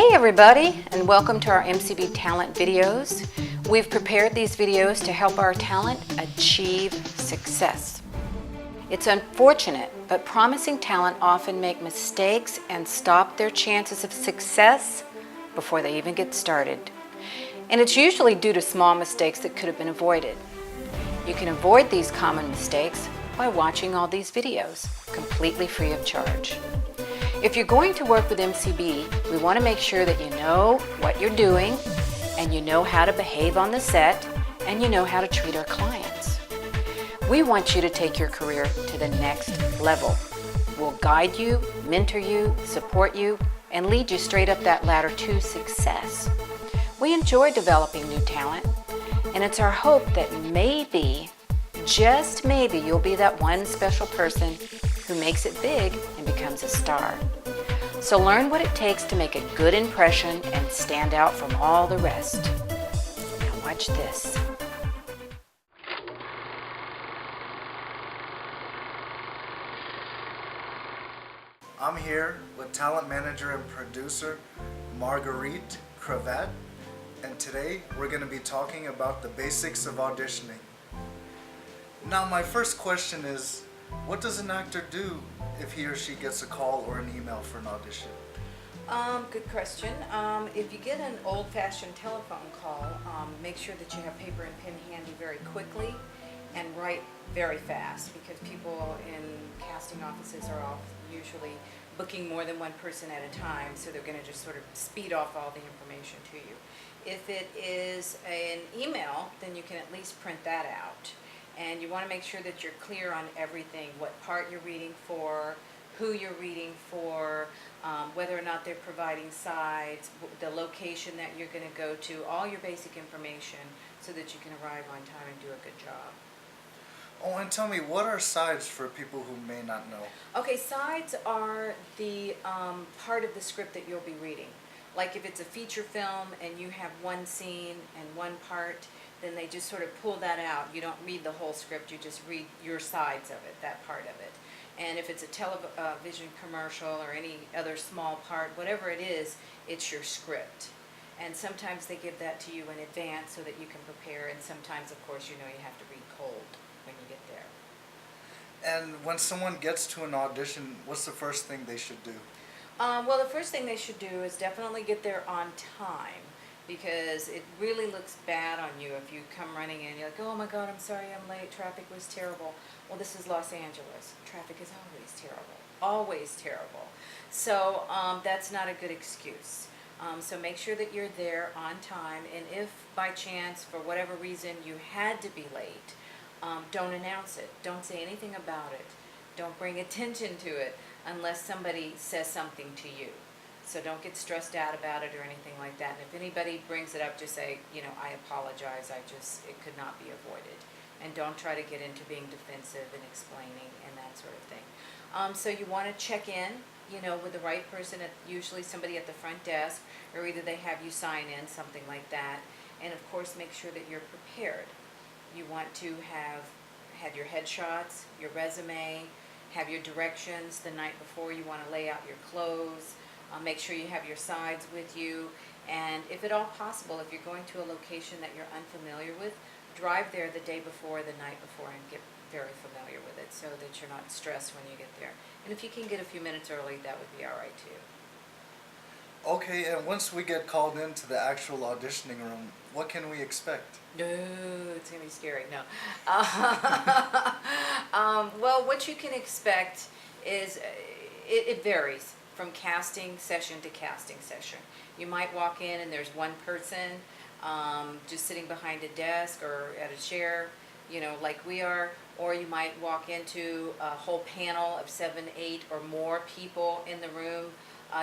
Hey everybody, and welcome to our MCB Talent videos. We've prepared these videos to help our talent achieve success. It's unfortunate, but promising talent often make mistakes and stop their chances of success before they even get started. And it's usually due to small mistakes that could have been avoided. You can avoid these common mistakes by watching all these videos, completely free of charge. If you're going to work with MCB, we want to make sure that you know what you're doing, and you know how to behave on the set, and you know how to treat our clients. We want you to take your career to the next level. We'll guide you, mentor you, support you, and lead you straight up that ladder to success. We enjoy developing new talent, and it's our hope that maybe, just maybe, you'll be that one special person who makes it big and becomes a star. So learn what it takes to make a good impression and stand out from all the rest. Now watch this. I'm here with talent manager and producer Marguerite Cravat, and today we're going to be talking about the basics of auditioning. Now my first question is, what does an actor do if he or she gets a call or an email for an audition? Good question. If you get an old-fashioned telephone call, make sure that you have paper and pen handy very quickly and write very fast, because people in casting offices are usually booking more than one person at a time, so they're going to just sort of speed off all the information to you. If it is an email, then you can at least print that out. And you want to make sure that you're clear on everything, what part you're reading for, who you're reading for, whether or not they're providing sides, the location that you're going to go to, all your basic information so that you can arrive on time and do a good job. Oh, and tell me, what are sides for people who may not know? Okay, sides are the part of the script that you'll be reading. Like if it's a feature film and you have one scene and one part, then they just sort of pull that out. You don't read the whole script, you just read your sides of it, that part of it. And if it's a television commercial or any other small part, whatever it is, it's your script. And sometimes they give that to you in advance so that you can prepare, and sometimes, of course, you know you have to read cold when you get there. And when someone gets to an audition, what's the first thing they should do? Well, the first thing they should do is definitely get there on time, because it really looks bad on you if you come running in, you're like, oh my God, I'm sorry I'm late, traffic was terrible. Well, this is Los Angeles. Traffic is always terrible, always terrible. So that's not a good excuse. So make sure that you're there on time, and if by chance, for whatever reason, you had to be late, don't announce it. Don't say anything about it. Don't bring attention to it unless somebody says something to you. So don't get stressed out about it or anything like that. And if anybody brings it up, just say, you know, I apologize, it could not be avoided. And don't try to get into being defensive and explaining and that sort of thing. So you want to check in, you know, with the right person, usually somebody at the front desk, or either they have you sign in, something like that. And of course, make sure that you're prepared. You want to have your headshots, your resume, have your directions the night before. You want to lay out your clothes. Make sure you have your sides with you, and if at all possible, if you're going to a location that you're unfamiliar with, drive there the day before, the night before, and get very familiar with it so that you're not stressed when you get there. And if you can get a few minutes early, that would be all right too. Okay, and once we get called into the actual auditioning room, what can we expect? No, it's going to be scary. No. Well, what you can expect is, it varies from casting session to casting session. You might walk in and there's one person just sitting behind a desk or at a chair, you know, like we are, or you might walk into a whole panel of 7, 8 or more people in the room.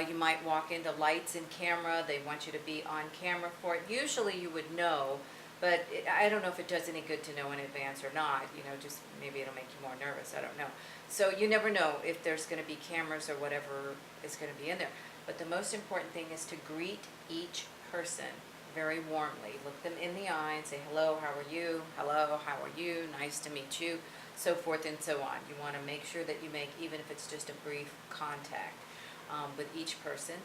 You might walk into lights and camera. They want you to be on camera for it. Usually you would know, but I don't know if it does any good to know in advance or not. You know, just maybe it'll make you more nervous. I don't know. So you never know if there's going to be cameras or whatever is going to be in there. But the most important thing is to greet each person very warmly. Look them in the eye and say, hello, how are you? Hello, how are you? Nice to meet you. So forth and so on. You want to make sure that you make, even if it's just a brief contact with each person.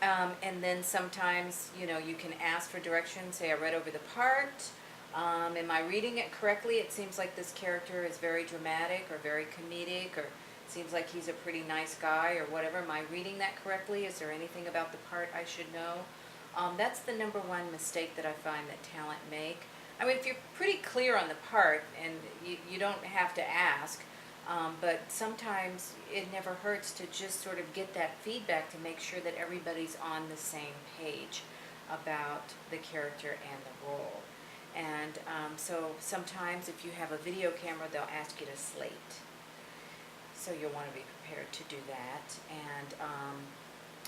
And then sometimes, you can ask for direction, say, I read over the part. Am I reading it correctly? It seems like this character is very dramatic or very comedic, or seems like he's a pretty nice guy or whatever. Am I reading that correctly? Is there anything about the part I should know? That's the number one mistake that I find that talent make. I mean, if you're pretty clear on the part and you don't have to ask, but sometimes it never hurts to just sort of get that feedback to make sure that everybody's on the same page about the character and the role. And so sometimes if you have a video camera, they'll ask you to slate. So you'll want to be prepared to do that,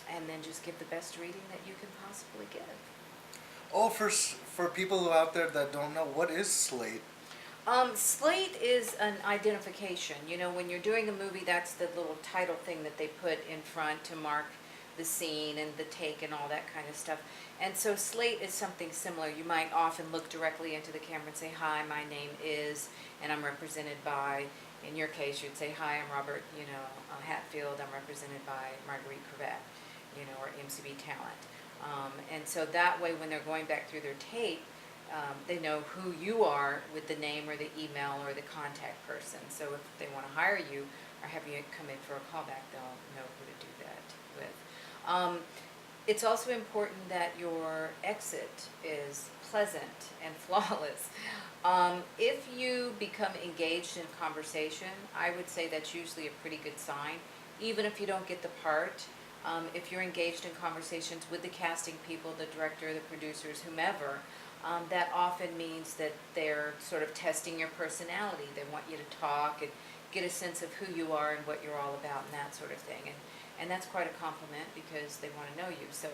and then just give the best reading that you can possibly give. Oh, for people who out there that don't know, what is slate? Slate is an identification. When you're doing a movie, that's the little title thing that they put in front to mark the scene and the take and all that kind of stuff. And so slate is something similar. You might often look directly into the camera and say, hi, my name is, and I'm represented by, in your case, you'd say, hi, I'm Robert, Hatfield, I'm represented by Marguerite Cravat, or MCB Talent. And so that way, when they're going back through their tape, they know who you are with the name or the email or the contact person. So if they want to hire you or have you come in for a callback, they'll know who to do that with. It's also important that your exit is pleasant and flawless. If you become engaged in conversation, I would say that's usually a pretty good sign, even if you don't get the part. If you're engaged in conversations with the casting people, the director, the producers, whomever, that often means that they're sort of testing your personality. They want you to talk and get a sense of who you are and what you're all about and that sort of thing. And that's quite a compliment because they want to know you. So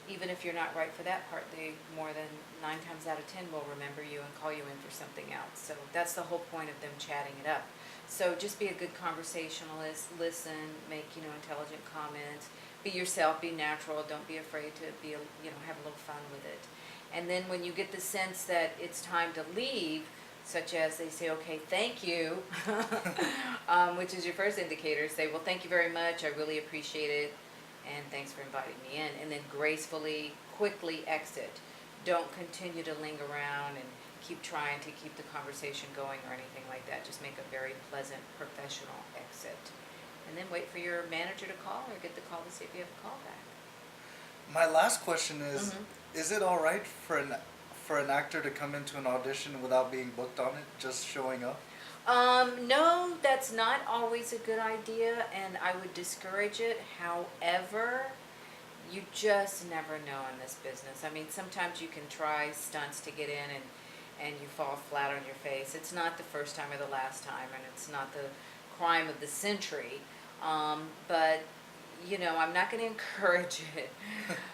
even if you're not right for that part, they more than 9 times out of 10 will remember you and call you in for something else. So that's the whole point of them chatting it up. So just be a good conversationalist, listen, make, intelligent comments, be yourself, be natural, don't be afraid to be, have a little fun with it. And then when you get the sense that it's time to leave, such as they say, okay, thank you, which is your first indicator, say, well, thank you very much, I really appreciate it, and thanks for inviting me in. And then gracefully, quickly exit. Don't continue to linger around and keep trying to keep the conversation going or anything like that. Just make a very pleasant, professional exit. And then wait for your manager to call or get the call to see if you have a call back. My last question is it all right for an actor to come into an audition without being booked on it, just showing up? No, that's not always a good idea, and I would discourage it. However, you just never know in this business. I mean, sometimes you can try stunts to get in and you fall flat on your face. It's not the first time or the last time, and it's not the crime of the century. But I'm not going to encourage it.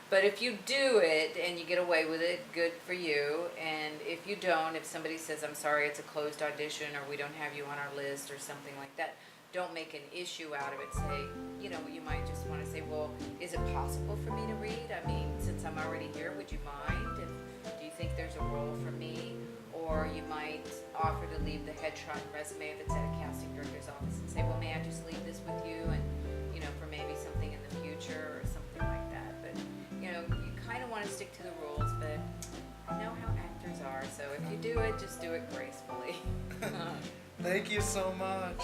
But if you do it and you get away with it, good for you. And if you don't, if somebody says, I'm sorry, it's a closed audition, or we don't have you on our list, or something like that, don't make an issue out of it. Say, you might just want to say, well, is it possible for me to read? I mean, since I'm already here, would you mind? And do you think there's a role for me? Or you might offer to leave the headshot and resume if it's at a casting director's office and say, well, may I just leave this with you, and for maybe something in the future or something like that. But you kind of want to stick to the rules, but I know how actors are, so if you do it, just do it gracefully. Thank you so much.